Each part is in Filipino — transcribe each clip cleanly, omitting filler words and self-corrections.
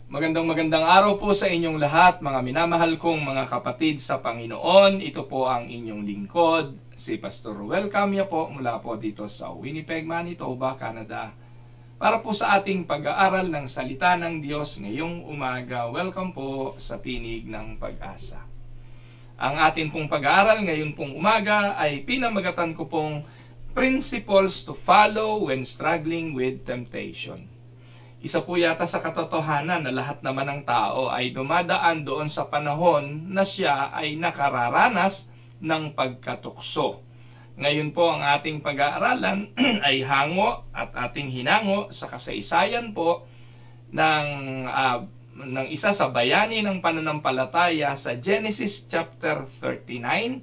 Magandang araw po sa inyong lahat, mga minamahal kong mga kapatid sa Panginoon. Ito po ang inyong lingkod, si Pastor Ruel Camia po, mula po dito sa Winnipeg, Manitoba, Canada. Para po sa ating pag-aaral ng salita ng Diyos ngayong umaga, welcome po sa Tinig ng Pag-asa. Ang atin pong pag-aaral ngayon pong umaga ay pinamagatan ko pong Principles to Follow When Struggling with Temptation. Isa po yata sa katotohanan na lahat naman ng tao ay dumadaan doon sa panahon na siya ay nakararanas ng pagkatukso. Ngayon po ang ating pag-aaralan ay hango at ating hinango sa kasaysayan po ng isa sa bayani ng pananampalataya sa Genesis chapter 39.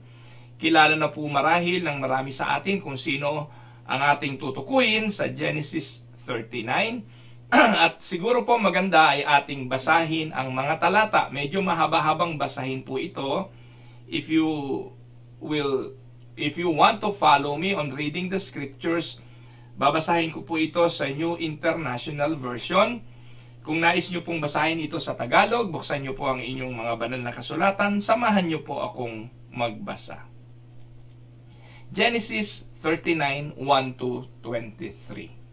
Kilala na po marahil ng marami sa atin kung sino ang ating tutukuyin sa Genesis 39. At siguro po maganda ay ating basahin ang mga talata. Medyo mahaba-habang basahin po ito. If you want to follow me on reading the scriptures, babasahin ko po ito sa New International Version. Kung nais nyo pong basahin ito sa Tagalog, buksan nyo po ang inyong mga banal na kasulatan. Samahan nyo po akong magbasa. Genesis 39, 1-23.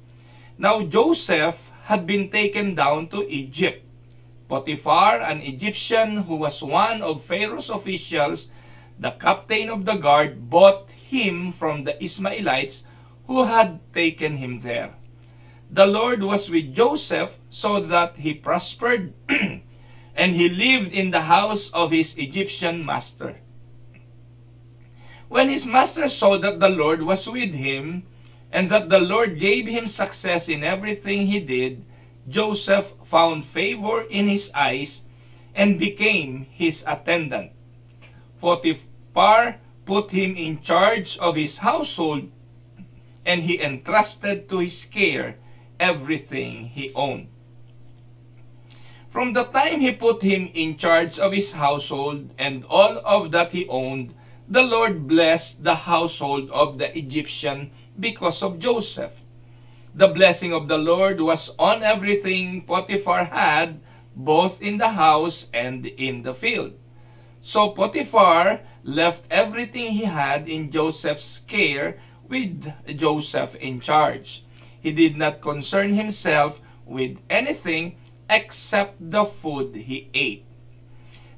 Now Joseph had been taken down to Egypt. Potiphar, an Egyptian who was one of Pharaoh's officials, the captain of the guard, bought him from the Ishmaelites who had taken him there. The Lord was with Joseph so that he prospered and he lived in the house of his Egyptian master. When his master saw that the Lord was with him, and that the Lord gave him success in everything he did, Joseph found favor in his eyes and became his attendant. Potiphar put him in charge of his household, and he entrusted to his care everything he owned. From the time he put him in charge of his household and all of that he owned, the Lord blessed the household of the Egyptian because of Joseph. The blessing of the Lord was on everything Potiphar had, both in the house and in the field. So Potiphar left everything he had in Joseph's care, with Joseph in charge. He did not concern himself with anything except the food he ate.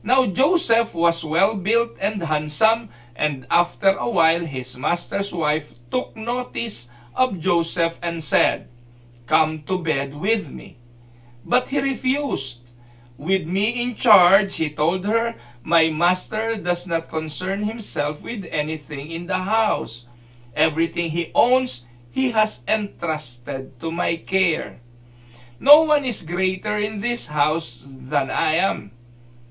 Now Joseph was well built and handsome, and after a while his master's wife took notice of Joseph and said, "Come to bed with me." But he refused. "With me in charge," he told her, "my master does not concern himself with anything in the house. Everything he owns, he has entrusted to my care. No one is greater in this house than I am.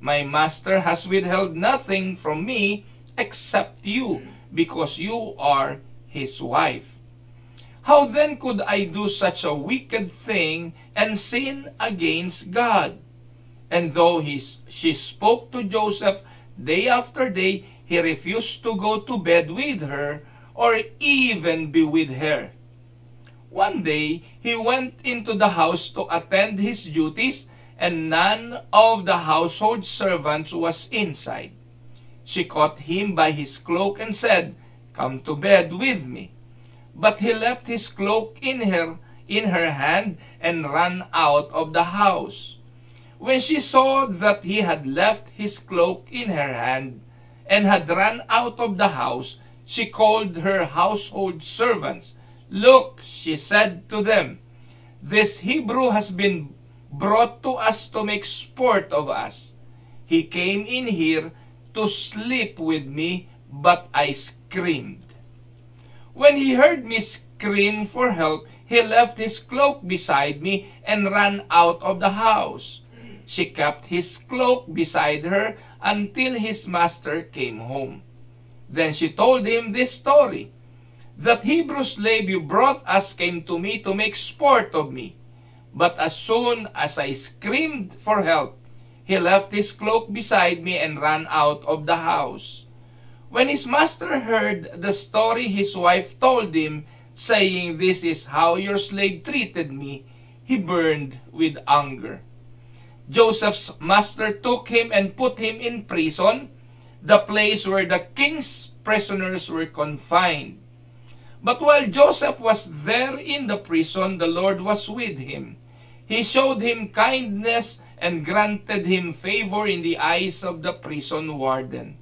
My master has withheld nothing from me except you, because you are his wife. How then could I do such a wicked thing and sin against God?" And though she spoke to Joseph day after day, he refused to go to bed with her or even be with her. One day, he went into the house to attend his duties, and none of the household servants was inside. She caught him by his cloak and said, "Come to bed with me." But he left his cloak in her hand and ran out of the house. When she saw that he had left his cloak in her hand and had run out of the house, she called her household servants. "Look," she said to them, "this Hebrew has been brought to us to make sport of us. He came in here to sleep with me, but I screamed. When he heard me scream for help, he left his cloak beside me and ran out of the house." She kept his cloak beside her until his master came home. Then she told him this story: "That Hebrew slave you brought us came to me to make sport of me. But as soon as I screamed for help, he left his cloak beside me and ran out of the house." When his master heard the story his wife told him, saying, "This is how your slave treated me," he burned with anger. Joseph's master took him and put him in prison, the place where the king's prisoners were confined. But while Joseph was there in the prison, the Lord was with him. He showed him kindness and granted him favor in the eyes of the prison warden.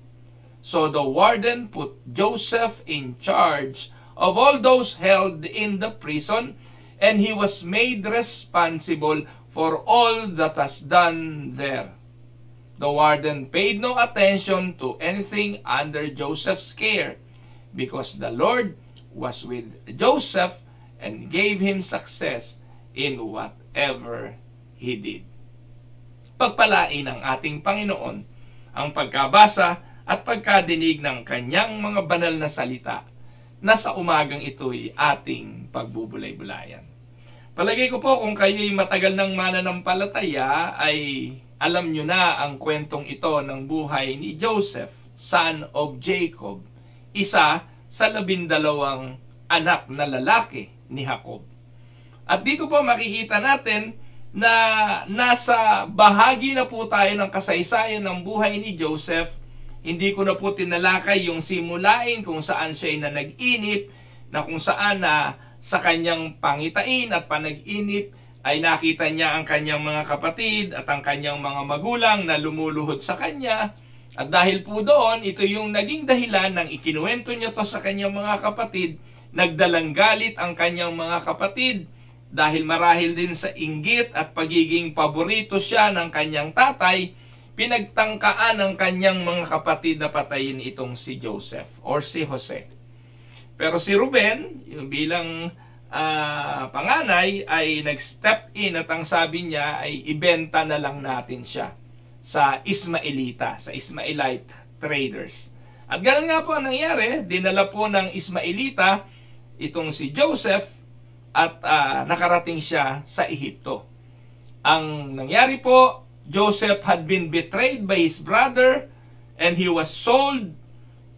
So the warden put Joseph in charge of all those held in the prison, and he was made responsible for all that was done there. The warden paid no attention to anything under Joseph's care, because the Lord was with Joseph and gave him success in whatever he did. Pagpalain ng ating Panginoon ang pagkabasa at pagkadinig ng kanyang mga banal na salita na sa umagang ito'y ating pagbubulay-bulayan. Palagay ko po kung kayo'y matagal ng mananampalataya ay alam nyo na ang kwentong ito ng buhay ni Joseph, son of Jacob, isa sa 12 anak na lalaki ni Jacob. At dito po makikita natin na nasa bahagi na po tayo ng kasaysayan ng buhay ni Joseph. Hindi ko na po tinalakay yung simulain kung saan siya na nag-inip, na kung saan na sa kanyang pangitain at panag-inip ay nakita niya ang kanyang mga kapatid at ang kanyang mga magulang na lumuluhod sa kanya. At dahil po doon, ito yung naging dahilan ng ikinuwento niya to sa kanyang mga kapatid. Nagdalang galit ang kanyang mga kapatid dahil marahil din sa inggit at pagiging paborito siya ng kanyang tatay, pinagtangkaan ng kanyang mga kapatid na patayin itong si Joseph or si Jose. Pero si Ruben, yung bilang panganay, ay nag-step in at ang sabi niya ay ibenta na lang natin siya sa Ismaelita, sa Ismaelite traders. At ganoon nga po ang nangyari, dinala po ng Ismaelita itong si Joseph at nakarating siya sa Ehipto. Ang nangyari po, Joseph had been betrayed by his brother and he was sold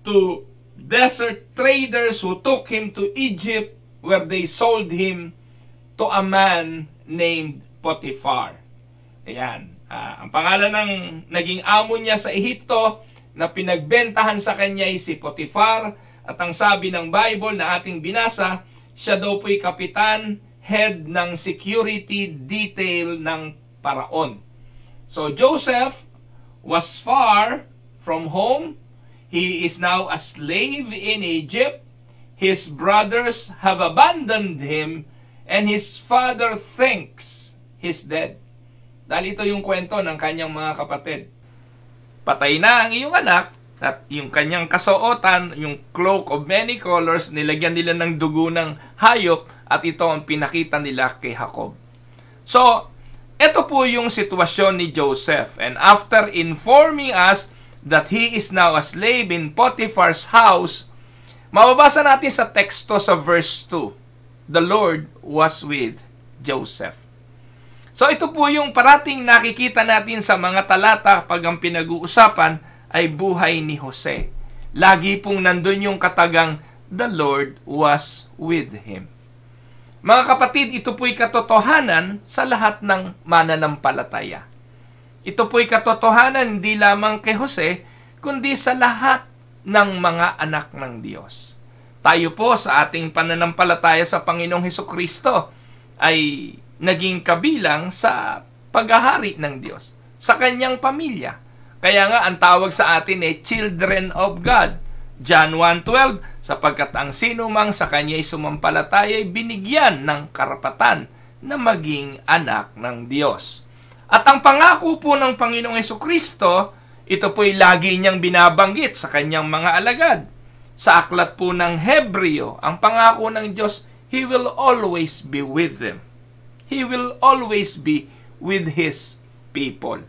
to desert traders who took him to Egypt, where they sold him to a man named Potiphar. Ayan. Ang pangalan ng naging amo niya sa Ehipto na pinagbentahan sa kanya ay si Potiphar. At ang sabi ng Bible na ating binasa, siya daw po'y kapitan, head ng security detail ng Paraon. So Joseph was far from home. He is now a slave in Egypt. His brothers have abandoned him and his father thinks he's dead. Dahil ito yung kwento ng kanyang mga kapatid. Patay na ang iyong anak at yung kanyang kasuotan, yung cloak of many colors, nilagyan nila ng dugo ng hayop at ito ang pinakita nila kay Jacob. So, ito po yung sitwasyon ni Joseph. And after informing us that he is now a slave in Potiphar's house, mababasa natin sa teksto sa verse 2, the Lord was with Joseph. So ito po yung parating nakikita natin sa mga talata pag ang pinag-uusapan ay buhay ni Jose. Lagi pong nandun yung katagang, the Lord was with him. Mga kapatid, ito po'y katotohanan sa lahat ng mananampalataya. Ito po'y katotohanan hindi lamang kay Jose, kundi sa lahat ng mga anak ng Diyos. Tayo po sa ating pananampalataya sa Panginoong Hesukristo ay naging kabilang sa paghahari ng Diyos, sa kanyang pamilya. Kaya nga ang tawag sa atin ay children of God. John 1:12, sapagkat ang sinumang sa kanya'y sumampalataya ay binigyan ng karapatan na maging anak ng Diyos. At ang pangako po ng Panginoong Hesukristo, ito po'y lagi niyang binabanggit sa kanyang mga alagad. Sa aklat po ng Hebreo, ang pangako ng Diyos, He will always be with them. He will always be with His people.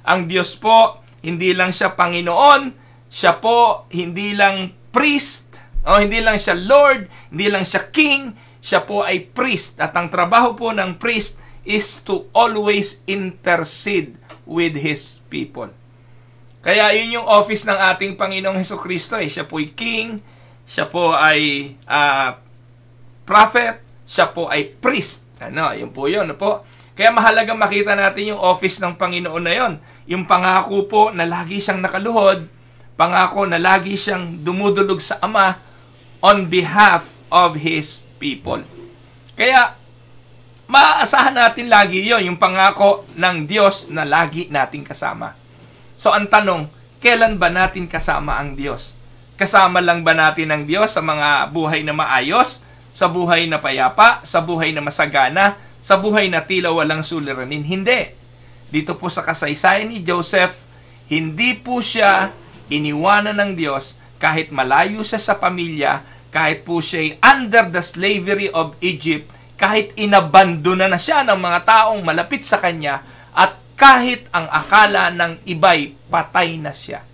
Ang Diyos po, hindi lang siya Panginoon, siya po hindi lang priest, o hindi lang siya Lord, hindi lang siya King, siya po ay priest. At ang trabaho po ng priest is to always intercede with His people. Kaya yun yung office ng ating Panginoong Hesukristo. Siya po ay King, siya po ay prophet, siya po ay priest. Yun po yun. Po. Kaya mahalagang makita natin yung office ng Panginoon na yon. Yung pangako po na lagi siyang nakaluhod, pangako na lagi siyang dumudulog sa Ama on behalf of His people. Kaya, maaasahan natin lagi yon, yung pangako ng Diyos na lagi nating kasama. So, ang tanong, kailan ba natin kasama ang Diyos? Kasama lang ba natin ang Diyos sa mga buhay na maayos, sa buhay na payapa, sa buhay na masagana, sa buhay na tila walang suliranin? Hindi. Dito po sa kasaysayan ni Joseph, hindi po siya iniwanan ng Diyos kahit malayo siya sa pamilya, kahit po siya under the slavery of Egypt, kahit inabandona na siya ng mga taong malapit sa kanya, at kahit ang akala ng iba'y patay na siya.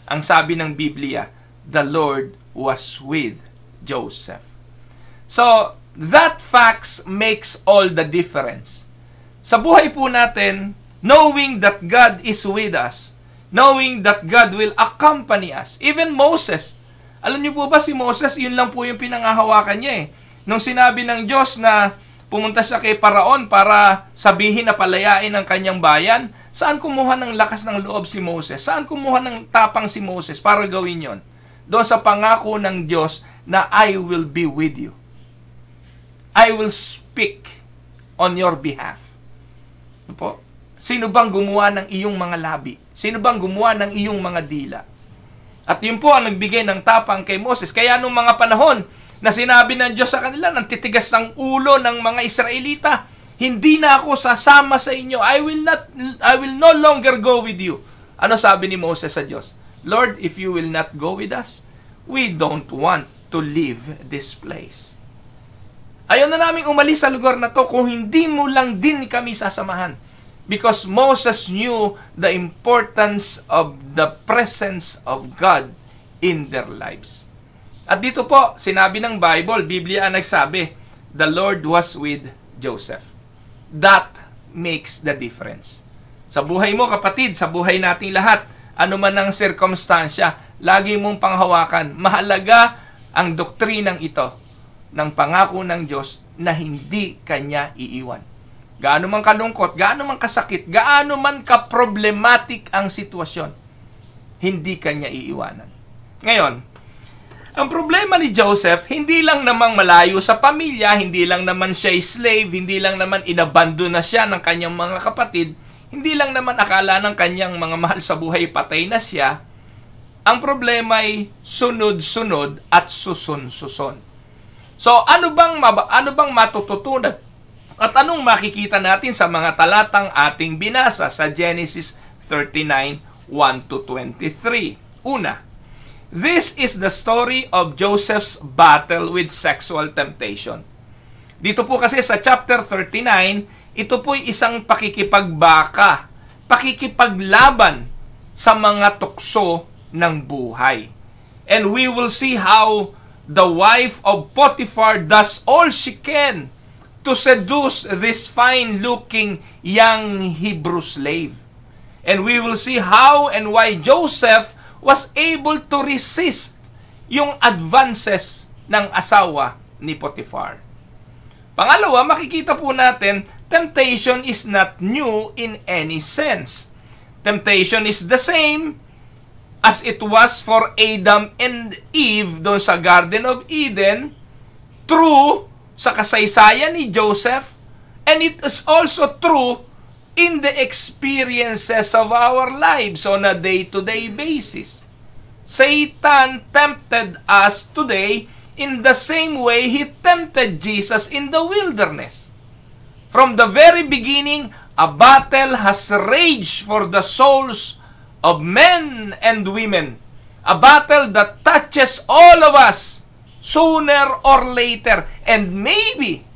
Ang sabi ng Biblia, the Lord was with Joseph. So, that facts makes all the difference. Sa buhay po natin, knowing that God is with us, knowing that God will accompany us. Even Moses, alam niyo po ba si Moses, yun lang po yung pinangahawakan niya eh. Nung sinabi ng Diyos na pumunta siya kay Paraon para sabihin na palayain ang kanyang bayan, saan kumuha ng lakas ng loob si Moses? Saan kumuha ng tapang si Moses para gawin yon? Doon sa pangako ng Diyos na I will be with you. I will speak on your behalf. Ano po? Sino bang gumawa ng iyong mga labi? Sino bang gumawa ng iyong mga dila? At yun po ang nagbigay ng tapang kay Moses. Kaya nung mga panahon na sinabi ng Diyos sa kanila, nang titigas ng ulo ng mga Israelita, hindi na ako sasama sa inyo. I will no longer go with you. Ano sabi ni Moses sa Diyos? Lord, if you will not go with us, we don't want to leave this place. Ayaw na namin umalis sa lugar na to kung hindi mo lang din kami sasamahan. Because Moses knew the importance of the presence of God in their lives. At dito po, sinabi ng Bible, Biblia ang nagsabi, the Lord was with Joseph. That makes the difference. Sa buhay mo, kapatid, sa buhay nating lahat, ano man ang sirkumstansya, lagi mong panghawakan. Mahalaga ang doktrinang ito ng pangako ng Diyos na hindi kanya iiwan. Gaano man kalungkot, gaano man kasakit, gaano man ka-problematic ang sitwasyon, hindi kanya iiwanan. Ngayon, ang problema ni Joseph, hindi lang namang malayo sa pamilya, hindi lang naman siya slave, hindi lang naman inabandon na siya ng kanyang mga kapatid, hindi lang naman akala ng kanyang mga mahal sa buhay patay na siya. Ang problema ay sunod-sunod at susun-susun. So, ano bang matututunan? At anong makikita natin sa mga talatang ating binasa sa Genesis 39, 1-23? Una, this is the story of Joseph's battle with sexual temptation. Dito po kasi sa chapter 39, ito po'y isang pakikipagbaka, pakikipaglaban sa mga tukso ng buhay. And we will see how the wife of Potiphar does all she can to seduce this fine-looking young Hebrew slave. And we will see how and why Joseph was able to resist yung advances ng asawa ni Potiphar. Pangalawa, makikita po natin, temptation is not new in any sense. Temptation is the same as it was for Adam and Eve doon sa Garden of Eden, true sa kasaysayan ni Joseph, and it is also true in the experiences of our lives on a day-to-day basis. Satan tempted us today in the same way he tempted Jesus in the wilderness. From the very beginning, a battle has raged for the souls of men and women. A battle that touches all of us sooner or later. And maybe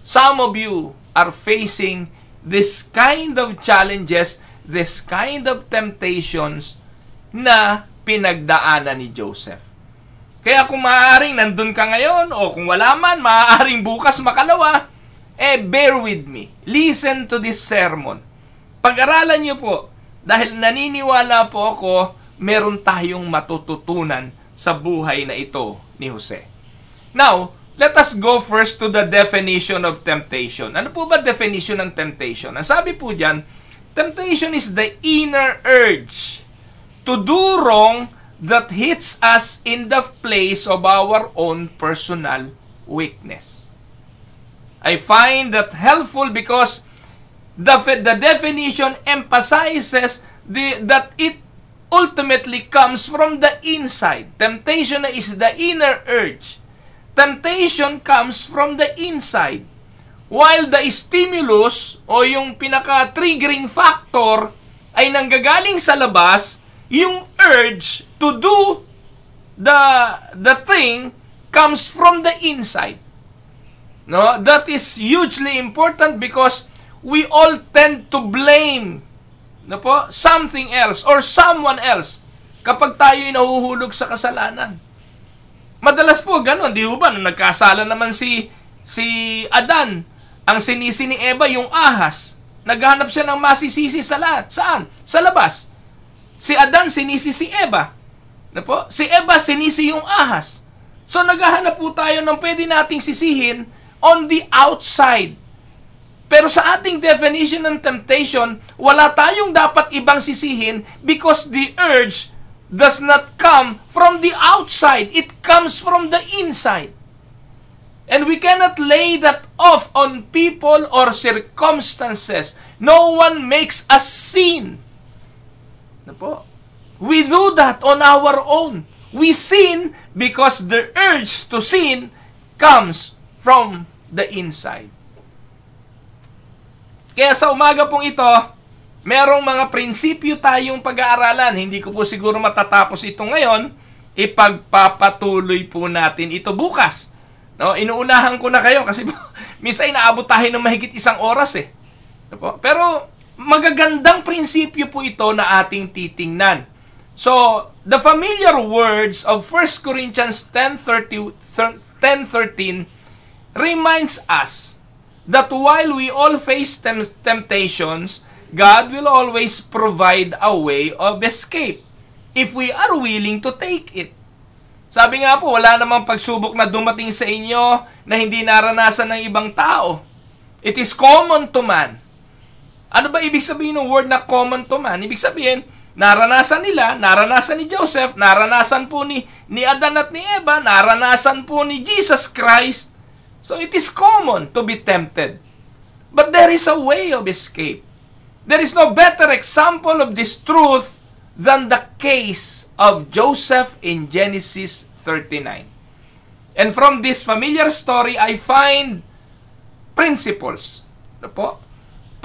some of you are facing this kind of challenges, this kind of temptations na pinagdaanan ni Joseph. Kaya kung maaaring nandun ka ngayon o kung wala man, maaaring bukas makalawa, bear with me. Listen to this sermon. Pag-aralan niyo po, dahil naniniwala po ako, meron tayong matututunan sa buhay na ito ni Jose. Now, let us go first to the definition of temptation. Ano po ba definition ng temptation? Ang sabi po diyan, temptation is the inner urge to do wrong that hits us in the place of our own personal weakness. I find that helpful because the definition emphasizes that it ultimately comes from the inside. Temptation is the inner urge. Temptation comes from the inside. While the stimulus o yung pinaka-triggering factor ay nanggagaling sa labas, yung urge to do the thing comes from the inside. No, that is hugely important because we all tend to blame something else or someone else kapag tayo'y nahuhulog sa kasalanan. Madalas po ganun, di ba? Nung nagkasala naman si Adan, ang sinisi ni Eva yung ahas. Naghahanap siya ng masisisi sa lahat. Saan? Sa labas. Si Adan sinisi si Eva. Si Eva sinisi yung ahas. So naghahanap po tayo ng pwede nating sisihin on the outside. Pero sa ating definition ng temptation, wala tayong dapat ibang sisihin because the urge does not come from the outside. It comes from the inside. And we cannot lay that off on people or circumstances. No one makes us sin. We do that on our own. We sin because the urge to sin comes from the inside. Kaya sa umaga pong ito, merong mga prinsipyo tayong pag-aaralan. Hindi ko po siguro matatapos ito ngayon. Ipagpapatuloy po natin ito bukas. No, inuunahan ko na kayo kasi minsan inaabot tayo ng mahigit 1 oras eh. Pero magagandang prinsipyo po ito na ating titingnan. So, the familiar words of 1 Corinthians 10:13 reminds us that while we all face temptations, God will always provide a way of escape if we are willing to take it. Sabi nga po, wala namang pagsubok na dumating sa inyo na hindi naranasan ng ibang tao. It is common to man. Ano ba ibig sabihin ng word na common to man? Ibig sabihin, naranasan nila, naranasan ni Joseph, naranasan po ni Adan at ni Eva, naranasan po ni Jesus Christ. So it is common to be tempted. But there is a way of escape. There is no better example of this truth than the case of Joseph in Genesis 39. And from this familiar story, I find principles.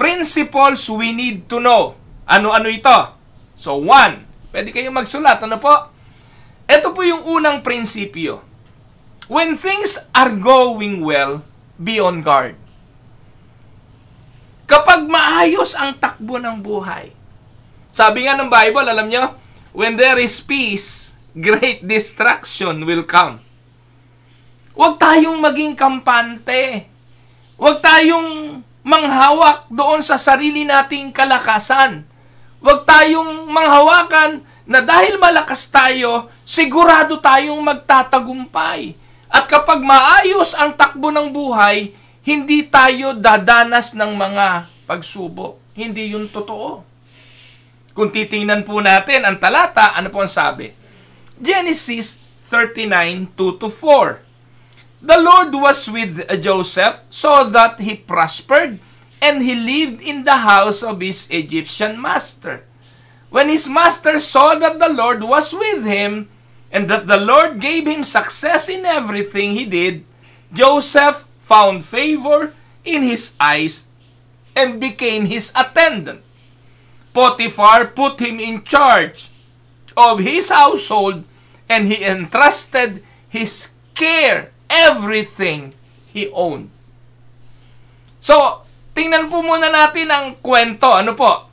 Principles we need to know. Ano-ano ito? So, 1. Pwede kayong magsulat. Ano po? Ito po yung unang prinsipyo. When things are going well, be on guard. Kapag maayos ang takbo ng buhay. Sabi nga ng Bible, alam nyo, when there is peace, great destruction will come. Huwag tayong maging kampante. Huwag tayong manghawak doon sa sarili nating kalakasan. Huwag tayong manghawakan na dahil malakas tayo, sigurado tayong magtatagumpay. At kapag maayos ang takbo ng buhay, hindi tayo dadanas ng mga pagsubok. Hindi yun totoo. Kung titingnan po natin ang talata, ano po ang sabi? Genesis 39, 2-4. The Lord was with Joseph so that he prospered and he lived in the house of his Egyptian master. When his master saw that the Lord was with him and that the Lord gave him success in everything he did, Joseph found favor in his eyes and became his attendant. Potiphar put him in charge of his household and he entrusted his care everything he owned. So, tingnan po muna natin ang kwento. Ano po?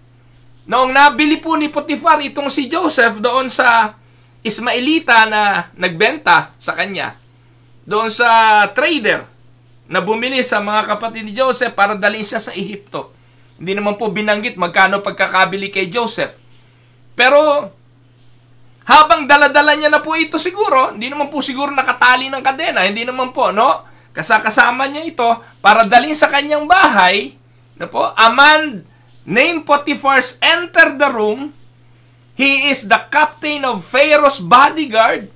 Noong nabili po ni Potiphar itong si Joseph doon sa Ismaelita na nagbenta sa kanya, doon sa trader na bumili sa mga kapatid ni Joseph para dalhin siya sa Ehipto. Hindi naman po binanggit magkano pagkakabili kay Joseph. Pero habang daladala niya na po ito siguro, hindi naman po siguro nakatali ng kadena, hindi naman po, no? kasama niya ito para dalhin sa kanyang bahay. A man named Potiphar entered the room. He is the captain of Pharaoh's bodyguard.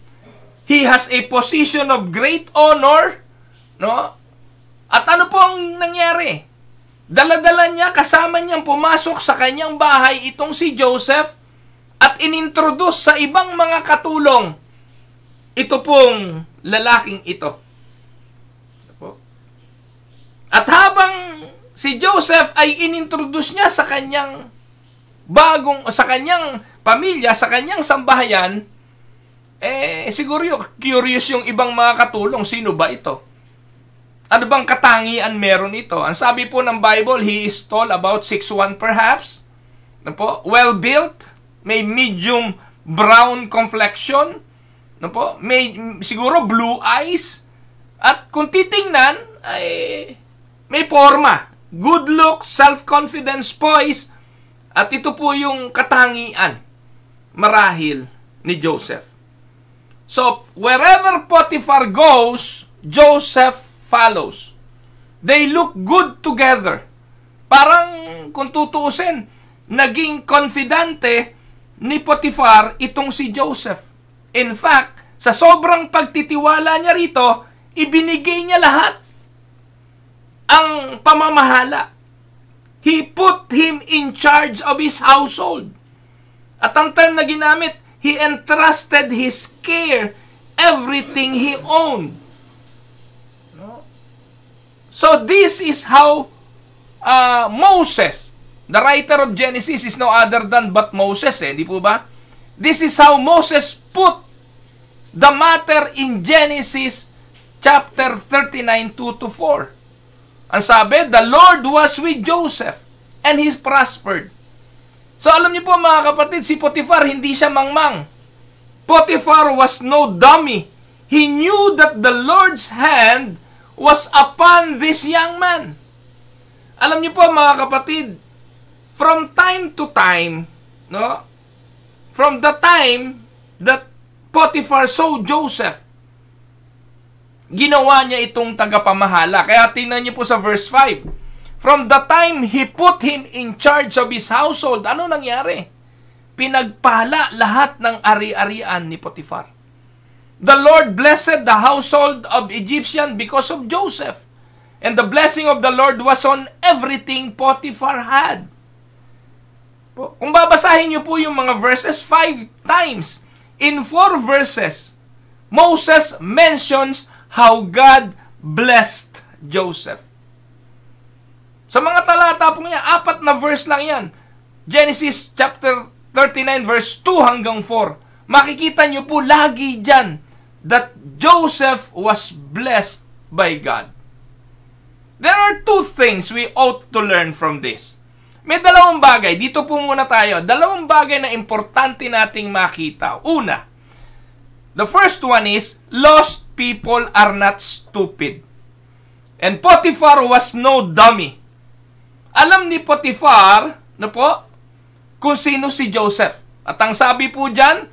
He has a position of great honor. At ano po ang nangyari? Dala-dala niya, kasama niyang pumasok sa kanyang bahay itong si Joseph at inintroduce sa ibang mga katulong ito pong lalaking ito. At habang si Joseph ay inintroduce niya sa kanyang sa kanyang pamilya, sa kanyang sambahayan, siguro curious yung ibang mga katulong, sino ba ito? Ano bang katangian meron ito? Ang sabi po ng Bible, he is tall, about 6'1" perhaps. Well-built, may medium brown complexion. May siguro blue eyes. At kung titingnan, ay may forma. Good look, self-confidence, poise. At ito po yung katangian, marahil, ni Joseph. So, wherever Potiphar goes, Joseph follows. They look good together. Parang kung tutuusin, naging confidante ni Potiphar itong si Joseph. In fact, sa sobrang pagtitiwala niya rito, ibinigay niya lahat ang pamamahala. He put him in charge of his household. At ang term na ginamit, he entrusted his care, everything he owned. So this is how Moses, the writer of Genesis, is no other than but Moses, hindi po ba? This is how Moses put the matter in Genesis chapter 39, 2-4. Ang sabi, the Lord was with Joseph and he prospered. So alam niyo po mga kapatid, si Potiphar hindi siya mangmang. Potiphar was no dummy. He knew that the Lord's hand was upon this young man. Alam niyo po mga kapatid, from time to time, from the time that Potiphar saw Joseph, ginawa niya itong tagapamahala. Kaya tingnan niyo po sa verse 5. From the time he put him in charge of his household, ano nangyari? Pinagpala lahat ng ari-arian ni Potiphar. The Lord blessed the household of Egyptian because of Joseph. And the blessing of the Lord was on everything Potiphar had. Kung babasahin niyo po yung mga verses 5 times, in 4 verses, Moses mentions how God blessed Joseph. Sa mga talata po niya, 4 na verse lang yan. Genesis chapter 39 verse 2 hanggang 4. Makikita niyo po lagi dyan that Joseph was blessed by God. There are 2 things we ought to learn from this. May 2 bagay. Dito po muna tayo. 2 bagay na importante nating makita. Una, the first one is, lost people are not stupid. And Potiphar was no dummy. Alam ni Potiphar, kung sino si Joseph. At ang sabi po dyan,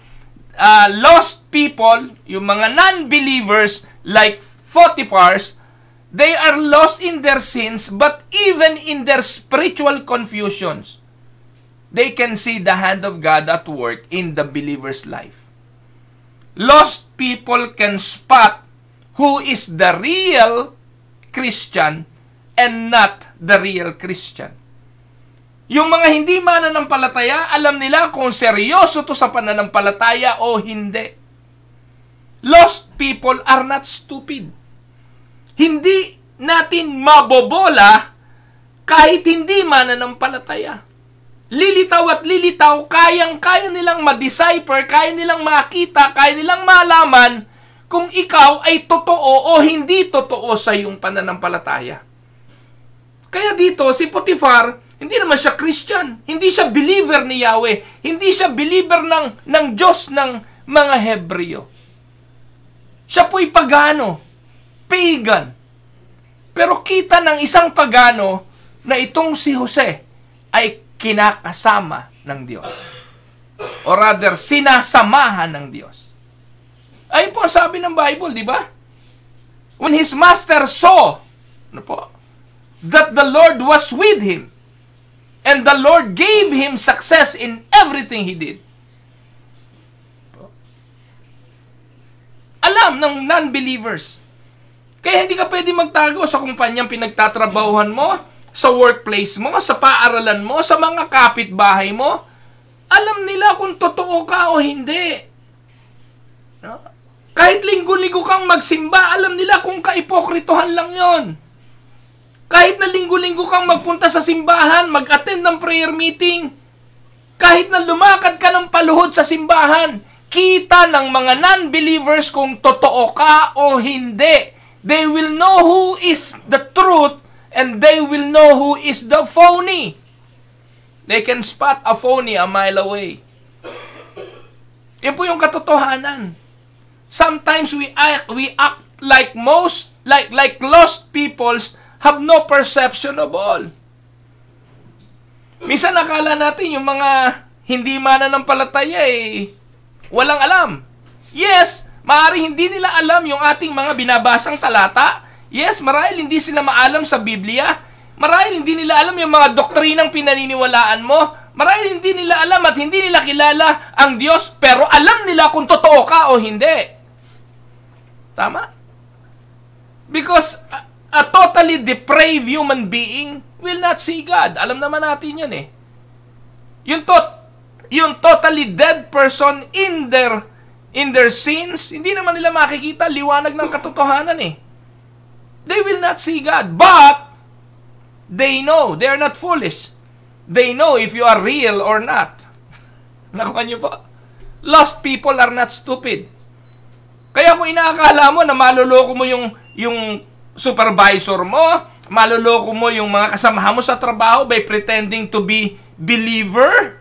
lost people, yung mga non-believers like Potiphar's, they are lost in their sins, but even in their spiritual confusions, they can see the hand of God at work in the believer's life. Lost people can spot who is the real Christian and not the real Christian. Yung mga hindi mananampalataya, alam nila kung seryoso to sa pananampalataya o hindi. Lost people are not stupid. Hindi natin mabobola kahit hindi mananampalataya. Lilitaw at lilitaw, kayang-kaya nilang ma-decipher, kaya nilang makita, kaya nilang malaman kung ikaw ay totoo o hindi totoo sa iyong pananampalataya. Kaya dito, si Potiphar, hindi naman siya Christian. Hindi siya believer ni Yahweh. Hindi siya believer ng Diyos ng mga Hebreo. Siya po'y pagano, pagan. Pero kita ng isang pagano na itong si Jose ay kinakasama ng Diyos. Or rather, sinasamahan ng Diyos. Ayun po ang sabi ng Bible, di ba? When his master saw, ano po, that the Lord was with him, and the Lord gave him success in everything he did. Alam ng non-believers. Kaya hindi ka pwede magtago sa kumpanyang pinagtatrabahuhan mo, sa workplace mo, sa paaralan mo, sa mga kapitbahay mo. Alam nila kung totoo ka o hindi. No? Kahit linggo-linggo kang magsimba, alam nila kung kaipokritohan lang yon. Kahit na linggo-linggo kang magpunta sa simbahan, mag-attend ng prayer meeting, kahit na lumakad ka ng paluhod sa simbahan, kita ng mga non-believers kung totoo ka o hindi. They will know who is the truth and they will know who is the phony. They can spot a phony a mile away. Yan po yung katotohanan. Sometimes we act like lost peoples have no perception of all. Minsan nakala natin yung mga hindi mananampalataya walang alam. Yes, maaaring hindi nila alam yung ating mga binabasang talata. Yes, marahil hindi sila maalam sa Biblia. Marahil hindi nila alam yung mga doktrinang pinaniniwalaan mo. Marahil hindi nila alam at hindi nila kilala ang Diyos, pero alam nila kung totoo ka o hindi. Tama? Because a totally depraved human being will not see God. Alam naman natin yan Yung totally dead person in their sins, hindi naman nila makikita liwanag ng katotohanan They will not see God. But they know. They are not foolish. They know if you are real or not. Nakuha niyo po? Lost people are not stupid. Kaya kung inaakala mo na maluloko mo yung supervisor mo, maluloko mo yung mga kasamahan mo sa trabaho by pretending to be believer,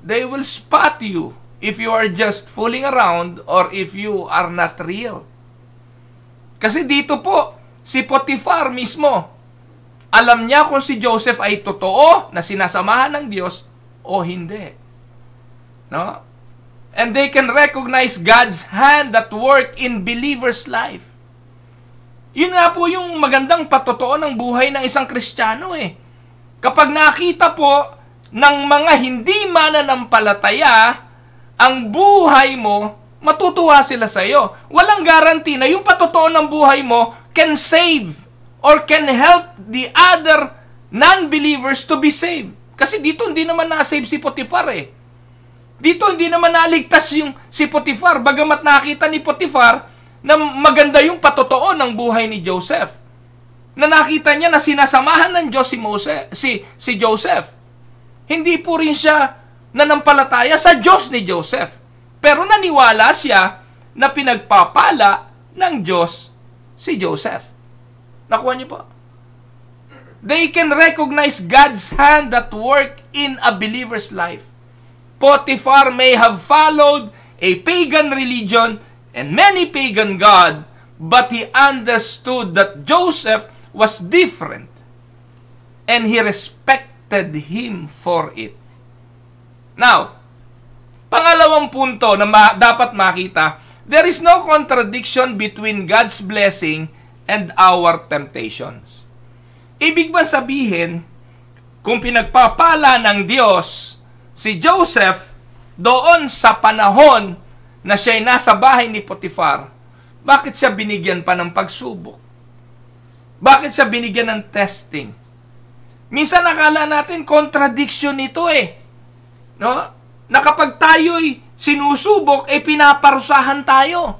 they will spot you if you are just fooling around or if you are not real. Kasi dito po, si Potiphar mismo, alam niya kung si Joseph ay totoo na sinasamahan ng Diyos o hindi. No? And they can recognize God's hand at work in believer's life. Yun nga po yung magandang patotoo ng buhay ng isang Kristiyano Kapag nakita po ng mga hindi mananampalataya ang buhay mo, matutuwa sila sa iyo. Walang guarantee na yung patotoo ng buhay mo can save or can help the other non-believers to be saved. Kasi dito hindi naman na-save si Potiphar Dito hindi naman naligtas yung si Potiphar, bagamat nakita ni Potiphar na maganda yung patotoo ng buhay ni Joseph. Na nakita niya na sinasamahan ng Diyos si Joseph. Hindi po rin siya nanampalataya sa Diyos ni Joseph. Pero naniwala siya na pinagpapala ng Diyos si Joseph. Nakuha niyo po? They can recognize God's hand at work in a believer's life. Potiphar may have followed a pagan religion and many pagan god, but he understood that Joseph was different and he respected him for it. Now, pangalawang punto na dapat makita, there is no contradiction between God's blessing and our temptations. Ibig ba sabihin, kung pinagpapala ng Diyos si Joseph doon sa panahon na siya'y nasa bahay ni Potiphar, bakit siya binigyan pa ng pagsubok? Bakit siya binigyan ng testing? Minsan nakala natin contradiction nito No? Na kapag tayo'y sinusubok, pinaparusahan tayo.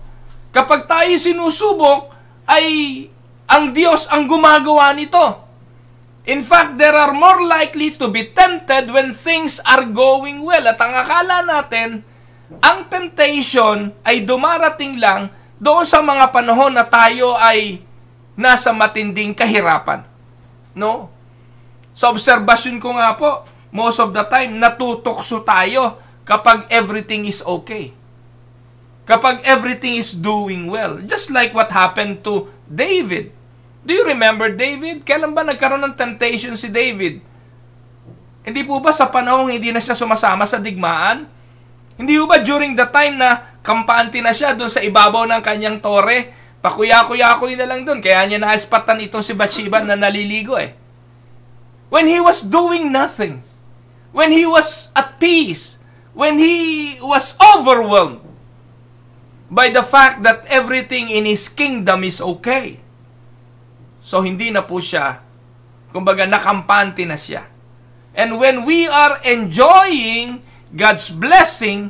Kapag tayo'y sinusubok, ay ang Diyos ang gumagawa nito. In fact, there are more likely to be tempted when things are going well. At ang akala natin, ang temptation ay dumarating lang doon sa mga panahon na tayo ay nasa matinding kahirapan. No? Sa obserbasyon ko nga po, most of the time, natutokso tayo kapag everything is okay. Kapag everything is doing well. Just like what happened to David. Do you remember David? Kailan ba nagkaroon ng temptation si David? Hindi po ba sa panahong hindi na siya sumasama sa digmaan? Hindi po ba during the time na kampante na siya doon sa ibabaw ng kanyang tore, Pakuya-kuya-kuy na lang doon. Kaya niya naispatan itong si Bathsheba na naliligo eh. When he was doing nothing, when he was at peace, when he was overwhelmed by the fact that everything in his kingdom is okay. So hindi na po siya, kumbaga nakampante na siya. And when we are enjoying God's blessing,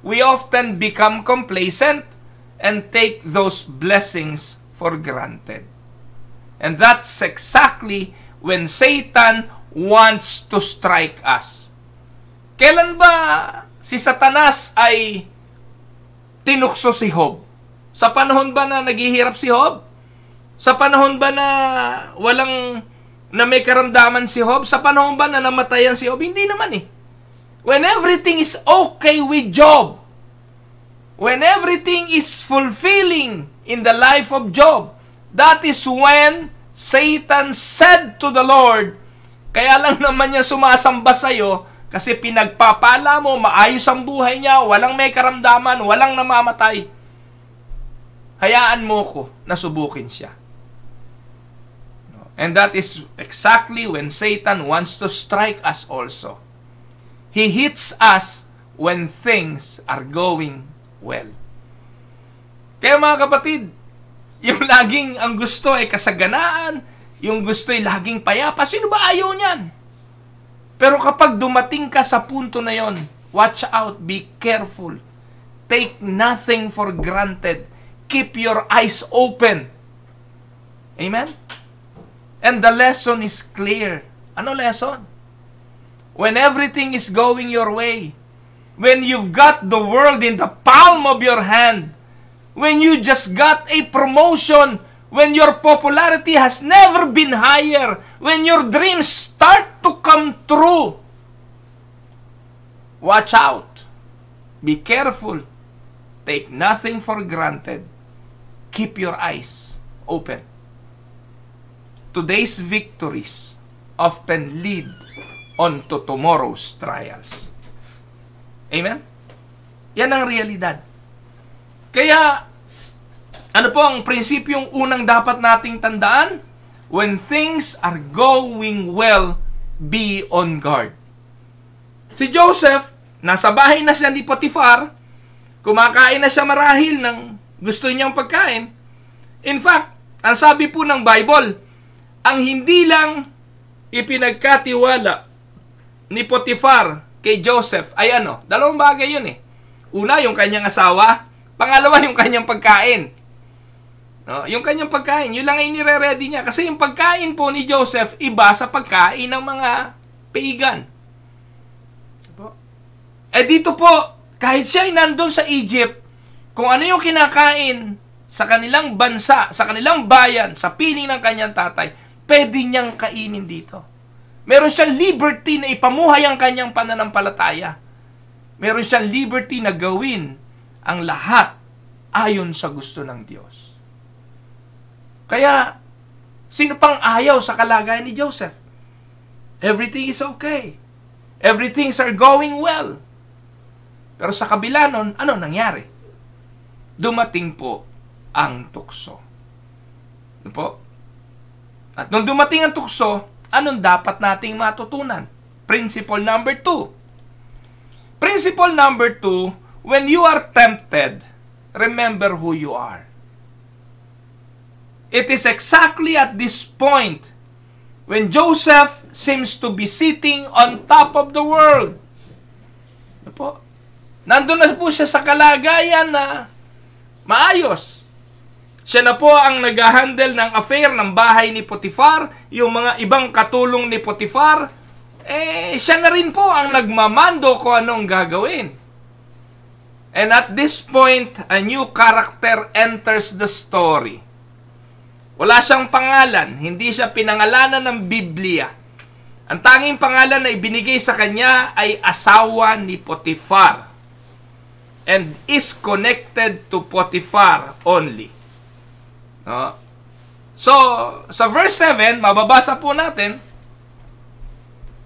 we often become complacent and take those blessings for granted. And that's exactly when Satan wants to strike us. Kailan ba si Satanas ay tinukso si Job? Sa panahon ba na naghihirap si Job? Sa panahon ba na may karamdaman si Job? Sa panahon ba na namatayan si Job? Hindi naman eh. When everything is okay with Job, when everything is fulfilling in the life of Job, that is when Satan said to the Lord, kaya lang naman niya sumasamba sa'yo, kasi pinagpapala mo, maayos ang buhay niya, walang may karamdaman, walang namamatay. Hayaan mo ko na subukin siya. And that is exactly when Satan wants to strike us also. He hits us when things are going well. Kaya mga kapatid, yung laging ang gusto ay kasaganaan, yung gusto ay laging payapa, sino ba ayaw niyan? Pero kapag dumating ka sa punto na yon, watch out, be careful. Take nothing for granted. Keep your eyes open. Amen? And the lesson is clear. Ano lesson? When everything is going your way, when you've got the world in the palm of your hand, when you just got a promotion, when your popularity has never been higher, when your dreams start to come true, watch out. Be careful. Take nothing for granted. Keep your eyes open. Today's victories often lead on to tomorrow's trials. Amen? Yan ang realidad. Kaya, ano po ang prinsipyong unang dapat nating tandaan? When things are going well, be on guard. Si Joseph, nasa bahay na siya ni Potiphar, kumakain na siya marahil ng gusto niyang pagkain. In fact, ang sabi po ng Bible, ang hindi lang ipinagkatiwala ni Potiphar kay Joseph ay ano, dalawang bagay yun eh. Una, yung kanyang asawa. Pangalawa, yung kanyang pagkain. No, yung kanyang pagkain, yun lang ay nire-ready niya. Kasi yung pagkain po ni Joseph, iba sa pagkain ng mga pagan. Eh dito po, kahit siya ay nandun sa Egypt, kung ano yung kinakain sa kanilang bansa, sa kanilang bayan, sa piling ng kanyang tatay, pwede niyang kainin dito. Meron siyang liberty na ipamuhay ang kanyang pananampalataya. Meron siyang liberty na gawin ang lahat ayon sa gusto ng Diyos. Kaya, sino pang ayaw sa kalagayan ni Joseph? Everything is okay. Everything's are going well. Pero sa kabila nun, ano nangyari? Dumating po ang tukso. Ano po? At nung dumating ang tukso, anong dapat nating matutunan? Principle number 2. Principle number 2, when you are tempted, remember who you are. It is exactly at this point when Joseph seems to be sitting on top of the world. Ano po? Nandun na po siya sa kalagayan na maayos. Siya na po ang nag-handle ng affair ng bahay ni Potiphar, yung mga ibang katulong ni Potiphar, siya na rin po ang nagmamando kung anong gagawin. And at this point, a new character enters the story. Wala siyang pangalan, hindi siya pinangalanan ng Biblia. Ang tanging pangalan na ibinigay sa kanya ay asawa ni Potiphar and is connected to Potiphar only. No? So, sa verse 7, mababasa po natin,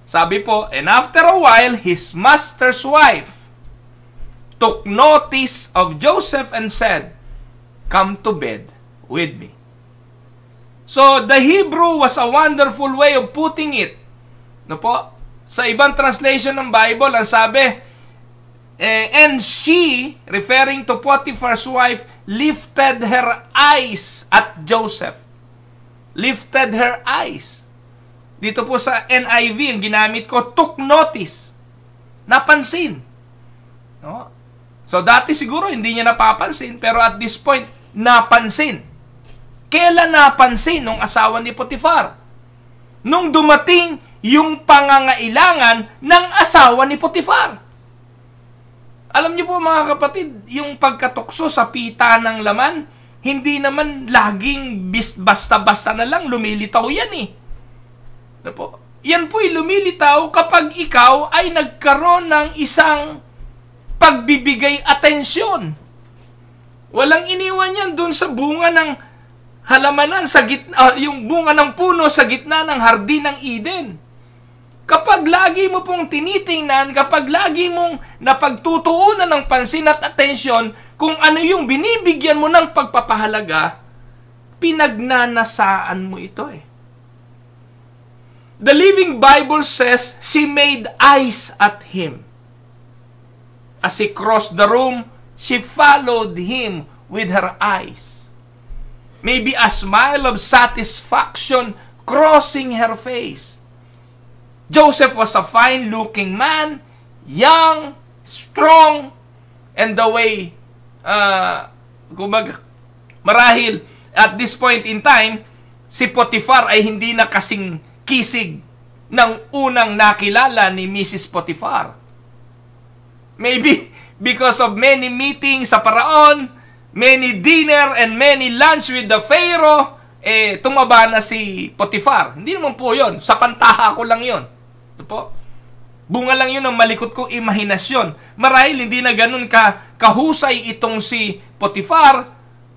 sabi po, and after a while, his master's wife took notice of Joseph and said, "Come to bed with me. So, the Hebrew was a wonderful way of putting it. No po? Sa ibang translation ng Bible, ang sabi, and she, referring to Potiphar's wife, lifted her eyes at Joseph. Lifted her eyes. Dito po sa NIV, ang ginamit ko, took notice. Napansin. No? So, dati siguro hindi niya napapansin, pero at this point, napansin. Kailan napansin nung asawa ni Potifar? Nung dumating yung pangangailangan ng asawa ni Potifar. Alam niyo po mga kapatid, yung pagkatukso sa pita ng laman, hindi naman laging basta-basta na lang lumilitaw yan eh. Ano po? Yan po'y lumilitaw kapag ikaw ay nagkaroon ng isang pagbibigay atensyon. Walang iniwan yan dun sa bunga ng halamanan, sa gitna, yung bunga ng puno sa gitna ng hardin ng Eden. Kapag lagi mo pong tinitingnan, kapag lagi mong napagtutuunan ng pansin at atensyon kung ano yung binibigyan mo ng pagpapahalaga, pinagnanasaan mo ito eh. The Living Bible says, she made eyes at him. As he crossed the room, she followed him with her eyes. Maybe a smile of satisfaction crossing her face. Joseph was a fine-looking man, young, strong, and the way, marahil, at this point in time, si Potifar ay hindi na kasing kisig ng unang nakilala ni Mrs. Potifar. Maybe because of many meetings sa paraon, many dinner and many lunch with the Pharaoh, tumaba na si Potifar. Hindi naman po yun. Sa pantaha ko lang yun. Ito po. Bunga lang yun ng malikot kong imahinasyon. Marahil hindi na ganun kahusay itong si Potifar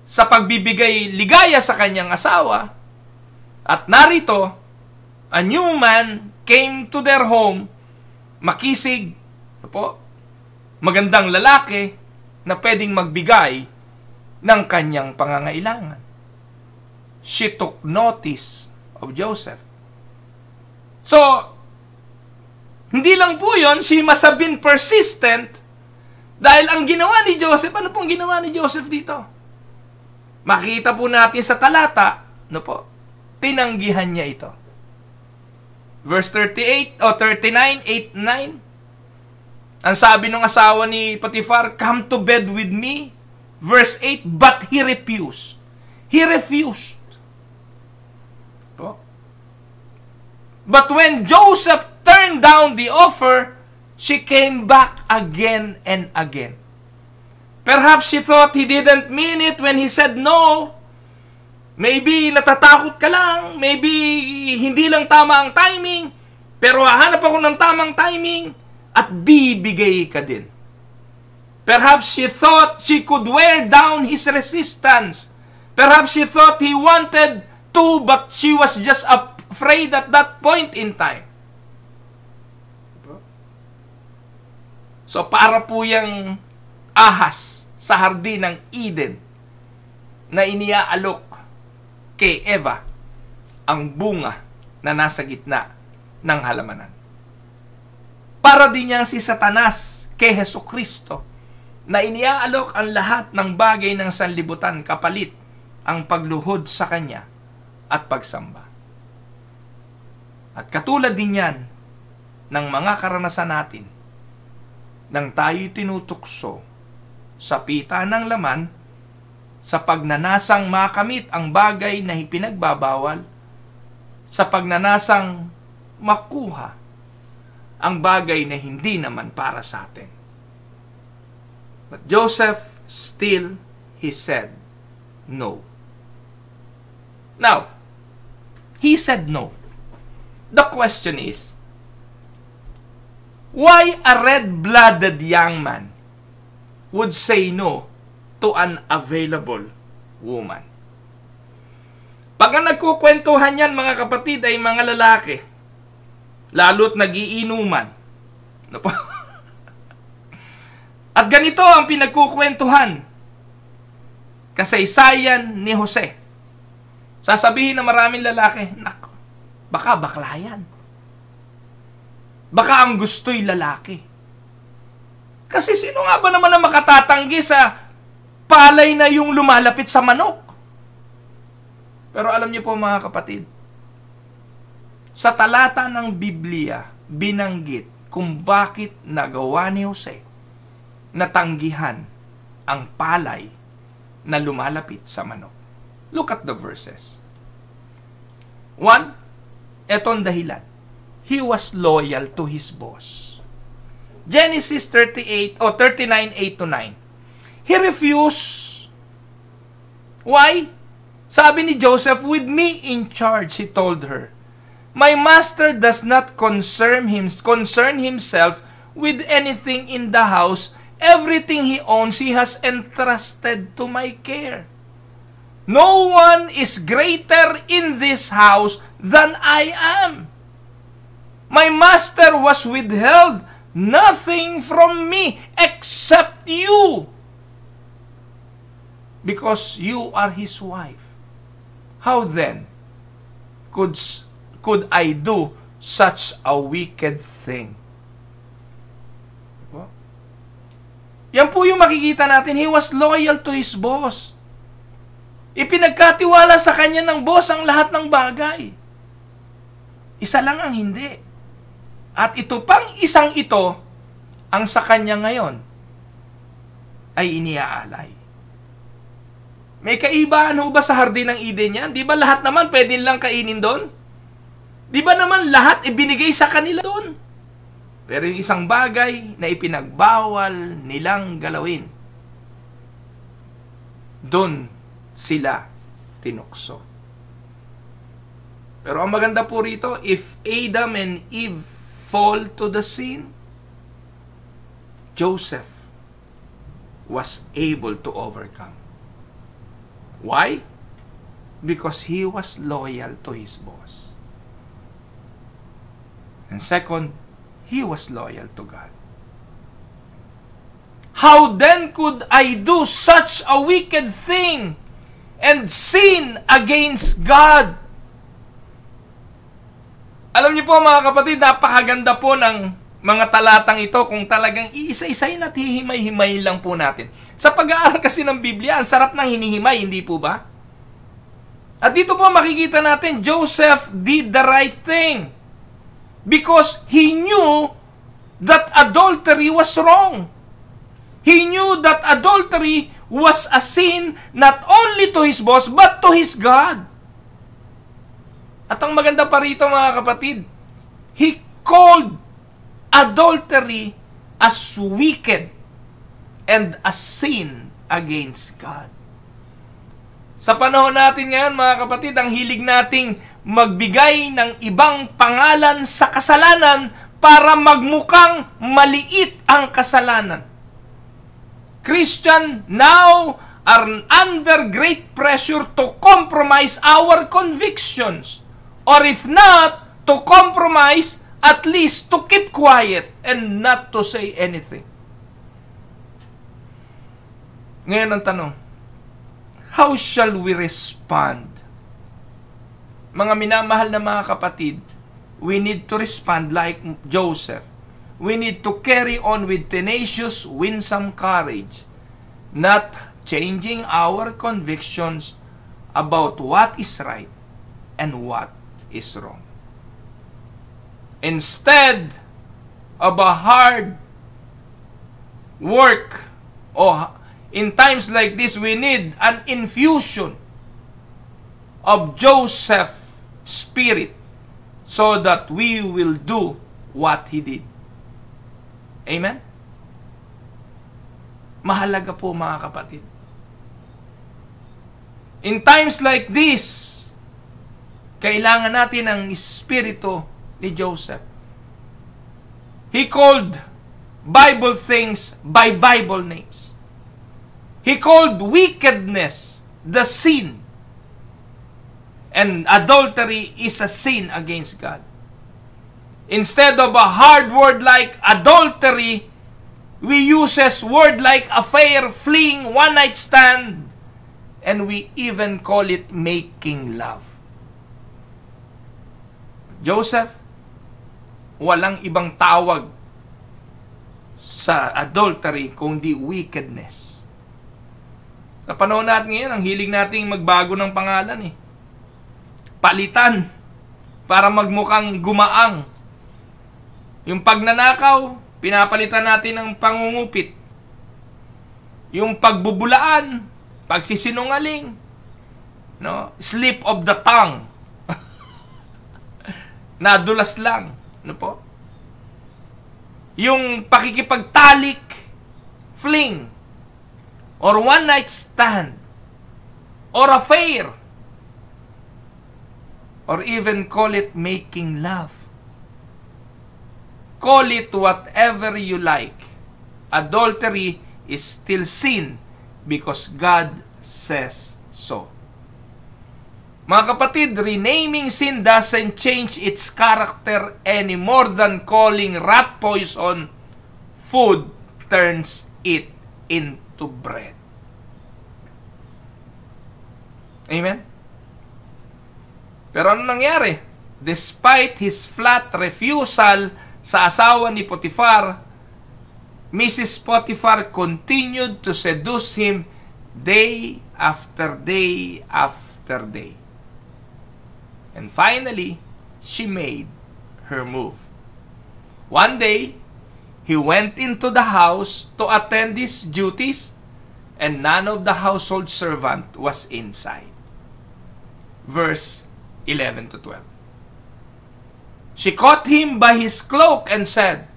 sa pagbibigay ligaya sa kanyang asawa. At narito, a new man came to their home, makisig, ito po, magandang lalaki na pwedeng magbigay ng kanyang pangangailangan. She took notice of Joseph. So, hindi lang po yun, she must have been persistent dahil ang ginawa ni Joseph, ano pong ginawa ni Joseph dito? Makita po natin sa talata, ano po? Tinanggihan niya ito. Verse 38 o 39, 8, 9. Ang sabi ng asawa ni Potifar, come to bed with me. Verse 8, but he refused. He refused. But when Joseph turned down the offer, she came back again and again. Perhaps she thought he didn't mean it when he said no. Maybe natatakot ka lang. Maybe hindi lang tama ang timing. Pero hahanap ako ng tamang timing at bibigay ka din. Perhaps she thought she could wear down his resistance. Perhaps she thought he wanted to, but she was just afraid at that point in time. So para po yung ahas sa hardin ng Eden na iniaalok kay Eva ang bunga na nasa gitna ng halamanan. Para din niyang si Satanas kay Hesukristo na iniaalok ang lahat ng bagay ng sanlibutan kapalit ang pagluhod sa Kanya at pagsamba. At katulad din yan ng mga karanasan natin nang tayo'y tinutukso sa pita ng laman sa pagnanasang makamit ang bagay na ipinagbabawal, sa pagnanasang makuha ang bagay na hindi naman para sa atin. But Joseph still, he said no. Now, he said no. The question is, why a red-blooded young man would say no to an available woman? Pag ang nagkukwentuhan yan, mga kapatid, ay mga lalaki, lalo't nagiinuman. Ano po? At ganito ang pinagkukwentuhan. Kasaysayan ni Jose. Sasabihin ng maraming lalaki, nako, baka bakla yan. Baka ang gusto'y lalaki. Kasi sino nga ba naman ang makatatanggi sa palay na yung lumalapit sa manok? Pero alam niyo po mga kapatid, sa talata ng Biblia, binanggit kung bakit nagawa ni Jose na tanggihan ang palay na lumalapit sa manok. Look at the verses. 1, etong dahilan. He was loyal to his boss. Genesis 38 o 39, 8-9. He refused. Why? Sabi ni Joseph, with me in charge, he told her, my master does not concern himself with anything in the house. Everything he owns, he has entrusted to my care. No one is greater in this house than I am. My master was withheld nothing from me except you, because you are his wife. How then could I do such a wicked thing? Yan po yung makikita natin. He was loyal to his boss. Ipinagkatiwala sa kanya ng boss ang lahat ng bagay. Isa lang ang hindi. At ito pang isang ito, ang sa kanya ngayon, ay iniaalay. May kaibaan ho ba sa hardin ng Eden yan? Di ba lahat naman pwede lang kainin doon? Di ba naman lahat ibinigay sa kanila doon? Pero yung isang bagay na ipinagbawal nilang galawin, doon sila tinukso. Pero ang maganda po rito, if Adam and Eve fall to the sin, Joseph was able to overcome. Why? Because he was loyal to his boss. And second, he was loyal to God. How then could I do such a wicked thing and sin against God? Alam niyo po mga kapatid, napakaganda po ng mga talatang ito kung talagang iisa-isayin at hihimay-himay lang po natin. Sa pag-aaral kasi ng Biblia, ang sarap ng hinihimay, hindi po ba? At dito po makikita natin, Joseph did the right thing because he knew that adultery was wrong. He knew that adultery was a sin not only to his boss but to his God. At ang maganda pa rito mga kapatid, he called adultery as wicked and a sin against God. Sa panahon natin ngayon mga kapatid, ang hilig nating magbigay ng ibang pangalan sa kasalanan para magmukhang maliit ang kasalanan. Christian now are under great pressure to compromise our convictions. Or if not, to compromise, at least to keep quiet and not to say anything. Ngayon ang tanong, how shall we respond? Mga minamahal na mga kapatid, we need to respond like Joseph. We need to carry on with tenacious, winsome courage, not changing our convictions about what is right and what is wrong. Instead of a hard work, in times like this, we need an infusion of Joseph's spirit so that we will do what he did. Amen? Mahalaga po mga kapatid. In times like this, kailangan natin ang espiritu ni Joseph. He called Bible things by Bible names. He called wickedness the sin. And adultery is a sin against God. Instead of a hard word like adultery, we uses word like affair, fling, one-night stand, And we even call it making love. Joseph, walang ibang tawag sa adultery kundi wickedness. Sa panahon natin ngayon, ang hilig nating magbago ng pangalan Palitan para magmukhang gumaang. Yung pagnanakaw, pinapalitan natin ng pangungupit. Yung pagbubulaan, pagsisinungaling, slip of the tongue. Nadulas lang. Yung pakikipagtalik, fling, or one night stand, or affair, or even call it making love. Call it whatever you like. Adultery is still sin because God says so. Mga kapatid, renaming sin doesn't change its character any more than calling rat poison food turns it into bread. Amen? Pero ano nangyari? Despite his flat refusal sa asawa ni Potiphar, Mrs. Potiphar continued to seduce him day after day after day. And finally, she made her move. One day, he went into the house to attend his duties, and none of the household servant was inside. Verse 11 to 12. She caught him by his cloak and said,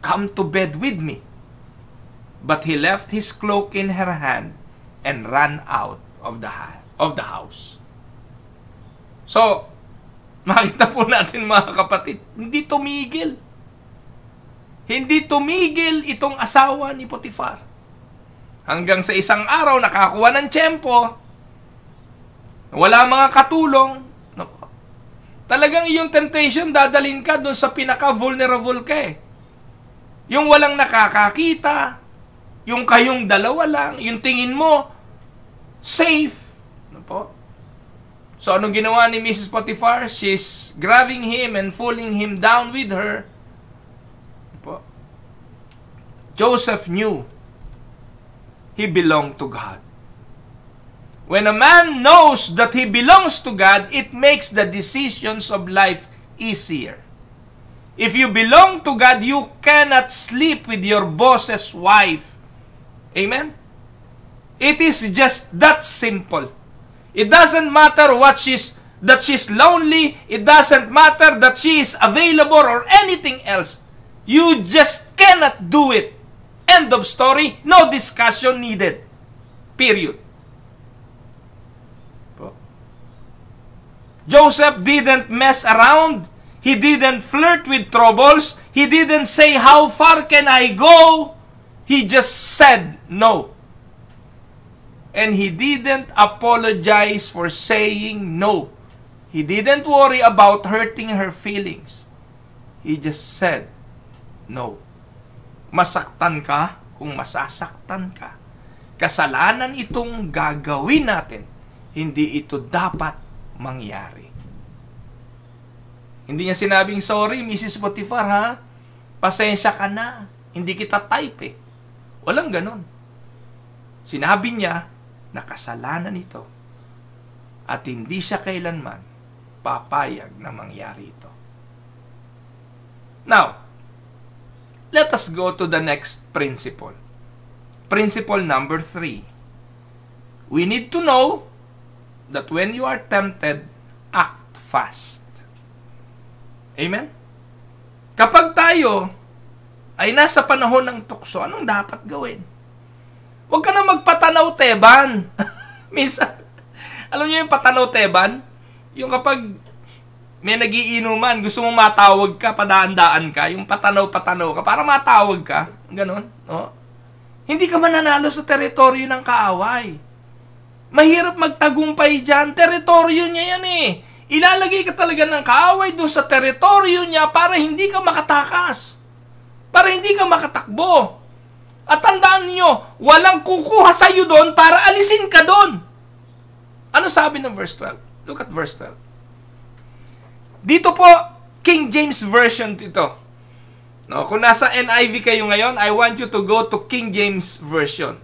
"Come to bed with me." But he left his cloak in her hand and ran out of the house. So, makita po natin mga kapatid, hindi tumigil. Hindi tumigil itong asawa ni Potiphar. Hanggang sa isang araw, nakakuha ng tiyempo, wala mga katulong, talagang yung temptation, dadalhin ka doon sa pinaka-vulnerable ka Yung walang nakakakita, yung kayong dalawa lang, yung tingin mo, safe. So, anong ginawa ni Mrs. Potiphar? She's grabbing him and pulling him down with her. Joseph knew he belonged to God. When a man knows that he belongs to God, it makes the decisions of life easier. If you belong to God, you cannot sleep with your boss's wife. Amen? It is just that simple. It doesn't matter that she's lonely. It doesn't matter that she is available or anything else. You just cannot do it. End of story. No discussion needed. Period. Joseph didn't mess around. He didn't flirt with troubles. He didn't say, "How far can I go?" He just said no. And he didn't apologize for saying no. He didn't worry about hurting her feelings. He just said no. Masaktan ka kung masasaktan ka. Kasalanan itong gagawin natin. Hindi ito dapat mangyari. Hindi niya sinabing, "Sorry, Mrs. Potiphar, ha? Pasensya ka na. Hindi kita type Walang ganon. Sinabi niya na kasalanan ito at hindi siya kailanman papayag na mangyari ito. Now, let us go to the next principle. Principle number 3. We need to know that when you are tempted, act fast. Amen? Kapag tayo ay nasa panahon ng tukso, anong dapat gawin? Huwag ka na magpatanaw-teban. Minsan, alam niyo yung patanaw-teban? Yung kapag may nagiinuman, gusto mong matawag ka, padaan-daan ka, yung patanaw-patanaw ka, para matawag ka. Ganon. No? Hindi ka mananalo sa teritoryo ng kaaway. Mahirap magtagumpay dyan. Teritoryo niya yan Ilalagay ka talaga ng kaaway doon sa teritoryo niya para hindi ka makatakas. Para hindi ka makatakbo. At tandaan niyo, walang kukuha sa iyo doon para alisin ka doon. Ano sabi ng verse 12? Look at verse 12. Dito po, King James Version ito. No, kung nasa NIV kayo ngayon, I want you to go to King James Version.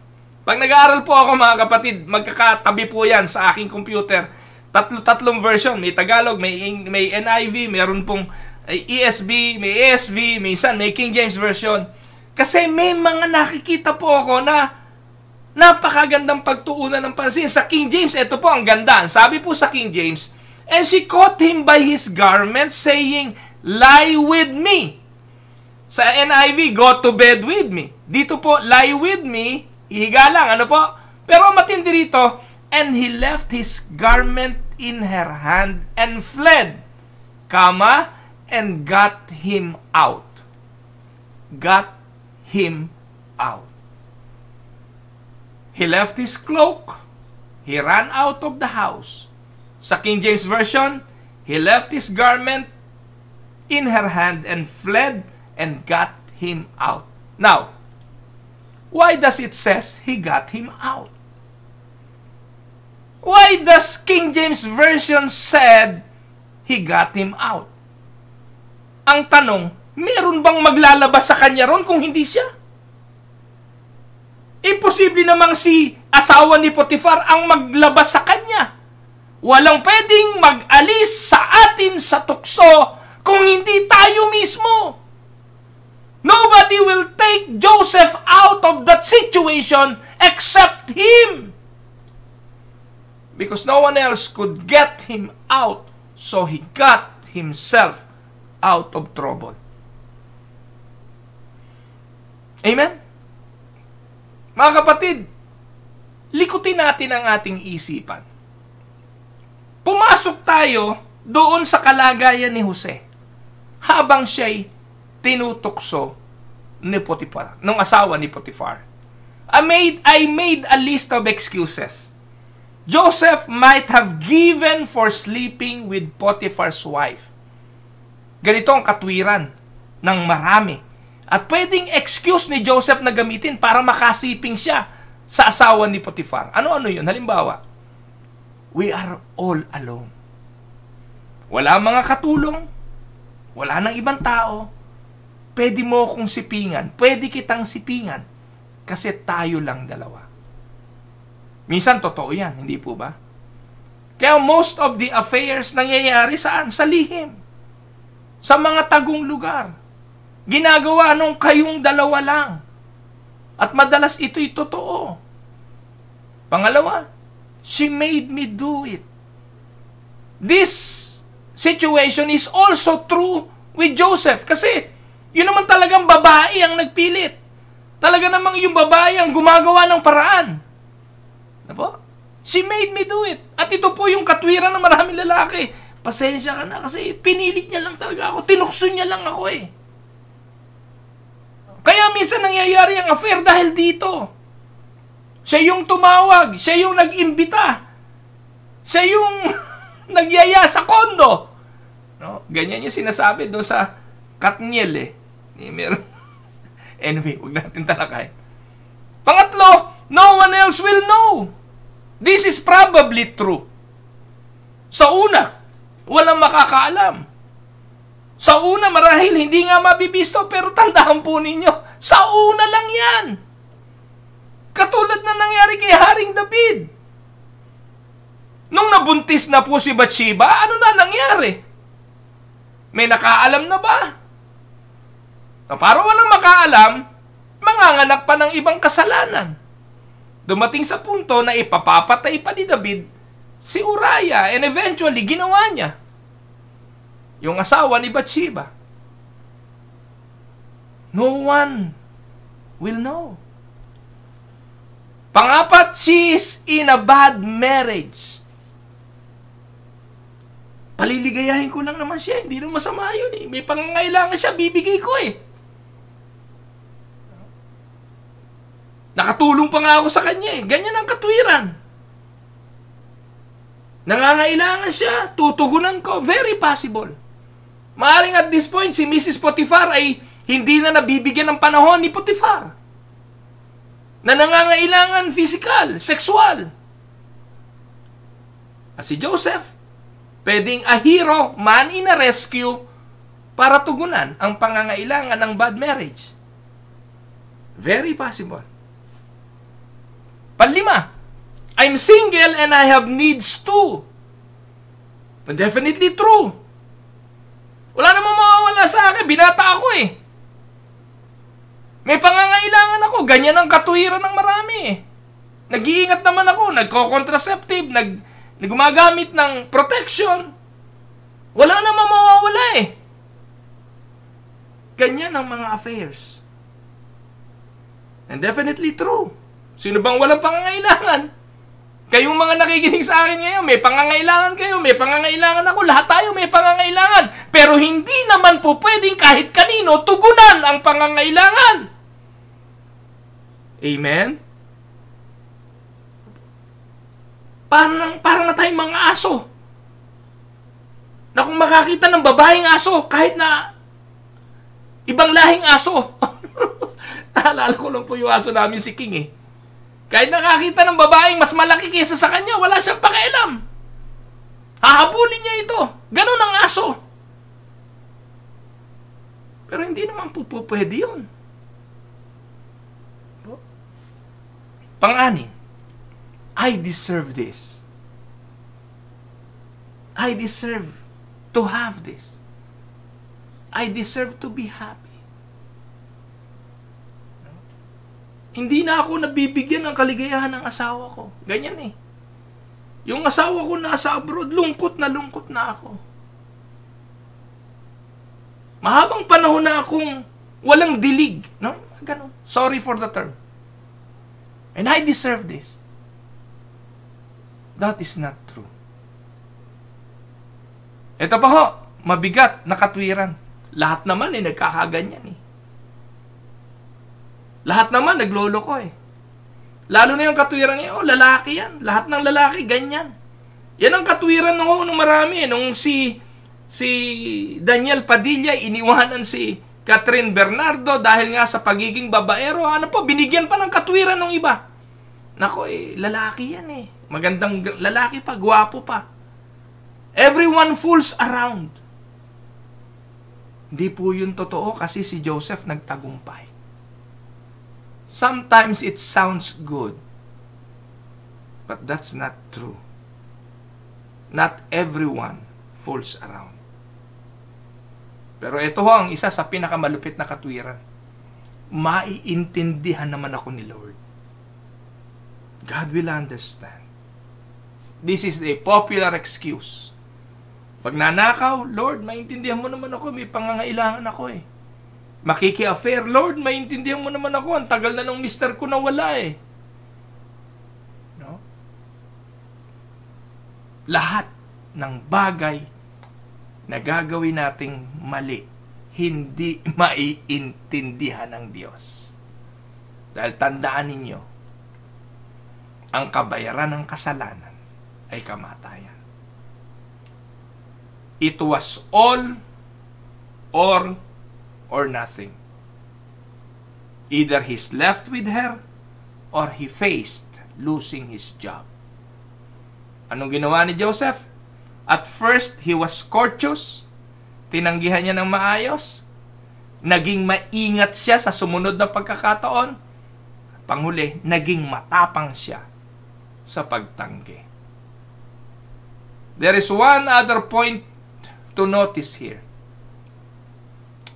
Pag nag-aaral po ako mga kapatid, magkakatabi po yan sa aking computer. Tatlong version. May Tagalog, may NIV, mayroon pong ESV, may ASV, may King James Version. Kasi may mga nakikita po ako na napakagandang pagtuunan ng pansin. Sa King James, ito po ang ganda. Sabi po sa King James, and she caught him by his garment, saying, lie with me. Sa NIV, go to bed with me. Dito po, lie with me, ihiga lang, ano po? Pero matindi rito, and he left his garment in her hand and fled, and got him out. Got him out. He left his cloak. He ran out of the house. Sa King James Version, he left his garment in her hand and fled and got him out. Now, why does it says he got him out? Why does King James Version said he got him out? Ang tanong, meron bang maglalabas sa kanya ron kung hindi siya? Imposible namang si asawa ni Potifar ang maglabas sa kanya. Walang pwedeng mag-alis sa atin sa tukso kung hindi tayo mismo. Nobody will take Joseph out of that situation except him. Because no one else could get him out, so he got himself out of trouble. Amen? Mga kapatid, likutin natin ang ating isipan. Pumasok tayo doon sa kalagayan ni Jose habang siya'y tinutukso ni Potifar, ng asawa ni Potifar. I made a list of excuses. Joseph might have given for sleeping with Potiphar's wife. Ganito ang katwiran ng marami. At pwedeng excuse ni Joseph na gamitin para makasiping siya sa asawa ni Potifar. Ano-ano yun? Halimbawa, we are all alone. Wala mga katulong, wala nang ibang tao, pwede mo akong sipingan, pwede kitang sipingan, kasi tayo lang dalawa. Minsan totoo yan, hindi po ba? Kaya most of the affairs nangyayari saan? Sa lihim. Sa mga tagong lugar. Ginagawa nung kayong dalawa lang. At madalas ito'y totoo. Pangalawa, she made me do it. This situation is also true with Joseph. Kasi, yun naman talagang babae ang nagpilit. Talaga namang yung babae ang gumagawa ng paraan. Ano po? She made me do it. At ito po yung katwiran ng maraming lalaki. Pasensya ka na kasi pinilit niya lang talaga ako. Tinukso niya lang ako eh. Kaya minsan nangyayari ang affair dahil dito. Siya yung tumawag. Siya yung nag-imbita. Siya yung nagyaya sa kondo. No? Ganyan yung sinasabi doon sa Katniel eh. Anyway, huwag natin talakayin. Pangatlo, no one else will know. This is probably true. Sa una, walang makakaalam. Sa una, marahil hindi nga mabibisto, pero tandaan po ninyo, sa una lang yan. Katulad na nangyari kay Haring David. Nung nabuntis na po si Bathsheba, ano na nangyari? May nakaalam na ba? Para walang makaalam, manganganak pa ng ibang kasalanan. Dumating sa punto na ipapapatay pa ni David si Uriah, and eventually ginawa niya. Yung asawa ni Bathsheba. No one will know. Pangapat, she is in a bad marriage. Paliligayahin ko lang naman siya. Hindi naman masama yun eh. May pangangailangan siya, bibigay ko eh. Nakatulong pa nga ako sa kanya eh. Ganyan ang katwiran. Nangangailangan siya, tutugunan ko. Very possible. Maaring at this point, si Mrs. Potifar ay hindi na nabibigyan ng panahon ni Potifar. Na nangangailangan physical, sexual. At si Joseph, pwedeng a hero, man in a rescue, para tugunan ang pangangailangan ng bad marriage. Very possible. Panlima, I'm single and I have needs too. Definitely true. Wala namang mawawala sa akin. Binata ako eh. May pangangailangan ako. Ganyan ang katuwiran ng marami eh. Nag-iingat naman ako. Nagko-contraceptive. Gumagamit ng protection. Wala namang mawawala eh. Ganyan ang mga affairs. And definitely true. Sino bang walang pangangailangan? Kayong mga nakikinig sa akin ngayon, may pangangailangan kayo, may pangangailangan ako, lahat tayo may pangangailangan. Pero hindi naman po pwedeng kahit kanino tugunan ang pangangailangan. Amen? Parang na tayong mga aso. Na kung makakita ng babaeng aso, kahit na ibang lahing aso. Naalala ko lang po yung aso namin si King eh. Kahit nakakita ng babaeng mas malaki kaysa sa kanya, wala siyang pakialam. Hahabulin niya ito. Ganun ang aso. Pero hindi naman po pwede yun. Pang-anim, I deserve this. I deserve to have this. I deserve to be happy. Hindi na ako nabibigyan ng kaligayahan ng asawa ko. Ganyan eh. Yung asawa ko nasa abroad, lungkot na ako. Mahabang panahon na akong walang dilig. No? Ganun. Sorry for the term. And I deserve this. That is not true. Ito pa ho, mabigat na katwiran. Lahat naman eh, nagkakaganyan eh. Lahat naman nagloloko eh. Lalo na yung katwiran niya, lalaki yan. Lahat ng lalaki, ganyan. Yan ang katwiran nung marami eh. Nung si Daniel Padilla, iniwanan si Catherine Bernardo dahil nga sa pagiging babaero. Ano po, binigyan pa ng katwiran ng iba. Nako eh, lalaki yan eh. Magandang lalaki pa, gwapo pa. Everyone fools around. Hindi po yun totoo kasi si Joseph nagtagumpay. Sometimes it sounds good, but that's not true. Not everyone fools around. Pero ito ho ang isa sa pinakamalupit na katwiran. Maiintindihan naman ako ni Lord. God will understand. This is a popular excuse. Pag nanakaw, Lord, maintindihan mo naman ako, may pangangailangan ako eh. Makiki-affair, Lord, maintindihan mo naman ako. Ang tagal na ng mister ko na wala eh. No? Lahat ng bagay na gagawin nating mali, hindi maiintindihan ng Diyos. Dahil tandaan ninyo, ang kabayaran ng kasalanan ay kamatayan. It was all or nothing. Either he's left with her or he faced losing his job. Anong ginawa ni Joseph? At first, he was courteous. Tinanggihan niya ng maayos. Naging maingat siya sa sumunod na pagkakataon. Panghuli, naging matapang siya sa pagtanggi. There is one other point to notice here.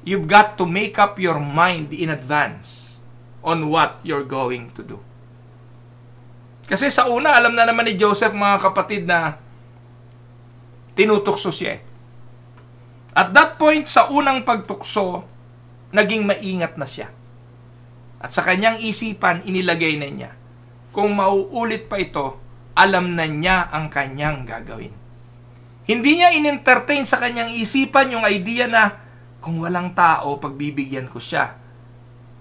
You've got to make up your mind in advance on what you're going to do. Kasi sa una, alam na naman ni Joseph, mga kapatid, na tinutukso siya. At that point, sa unang pagtukso, naging maingat na siya. At sa kanyang isipan, inilagay na niya. Kung mauulit pa ito, alam na niya ang kanyang gagawin. Hindi niya in-entertain sa kanyang isipan yung idea na kung walang tao, pagbibigyan ko siya.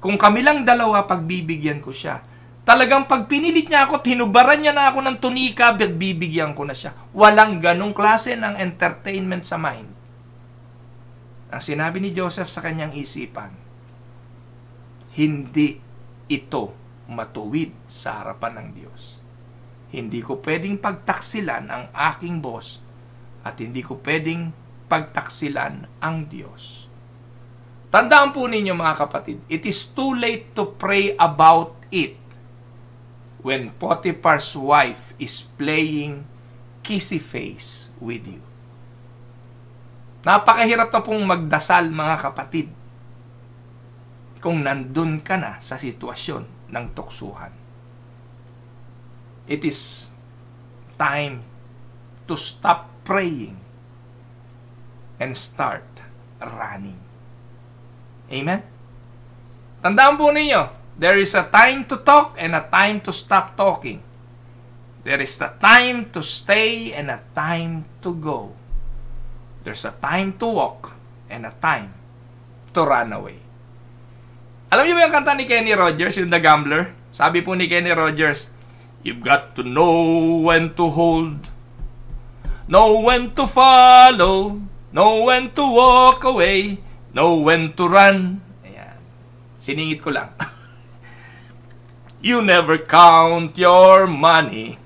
Kung kami lang dalawa, pagbibigyan ko siya. Talagang pag pinilit niya ako, tinubaran niya na ako ng tunika, pagbibigyan ko na siya. Walang ganong klase ng entertainment sa mind. Ang sinabi ni Joseph sa kanyang isipan, hindi ito matuwid sa harapan ng Diyos. Hindi ko pwedeng pagtaksilan ang aking boss at hindi ko pwedeng pagtaksilan ang Diyos. Tandaan po ninyo mga kapatid, it is too late to pray about it when Potiphar's wife is playing kissy face with you. Napakahirap na pong magdasal mga kapatid kung nandun ka na sa sitwasyon ng tuksuhan. It is time to stop praying and start running. Amen? Tandaan po ninyo, there is a time to talk and a time to stop talking. There is a time to stay and a time to go. There's a time to walk and a time to run away. Alam niyo ba yung kanta ni Kenny Rogers, yung The Gambler? Sabi po ni Kenny Rogers, you've got to know when to hold, know when to follow, know when to walk away, know when to run. Ayan. Siningit ko lang. You never count your money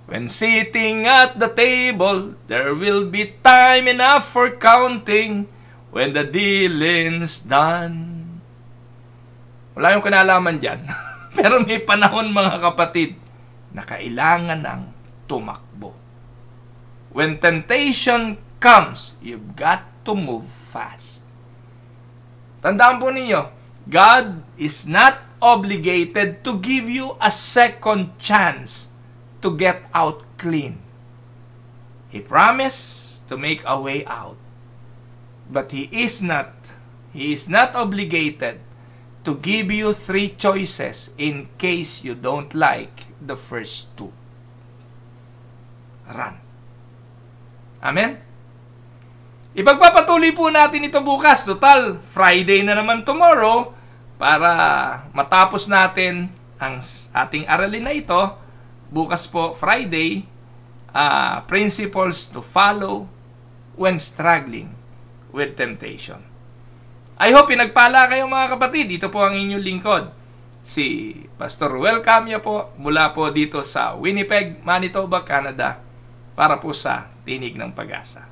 when sitting at the table. There will be time enough for counting when the dealing's done. Wala yung kinalaman dyan. Pero may panahon mga kapatid na kailangan ng tumakbo. When temptation comes, you've got to move fast. Tandaan po ninyo, God is not obligated to give you a second chance to get out clean. He promised to make a way out. But He is not obligated to give you 3 choices in case you don't like the first 2. Run. Amen? Ipagpapatuloy po natin ito bukas. Total, Friday na naman tomorrow para matapos natin ang ating aralin na ito. Bukas po, Friday, principles to follow when struggling with temptation. I hope pinagpala kayo mga kapatid. Ito po ang inyong lingkod, si Pastor Ruel Camia po, mula po dito sa Winnipeg, Manitoba, Canada, para po sa Tinig ng Pag-asa.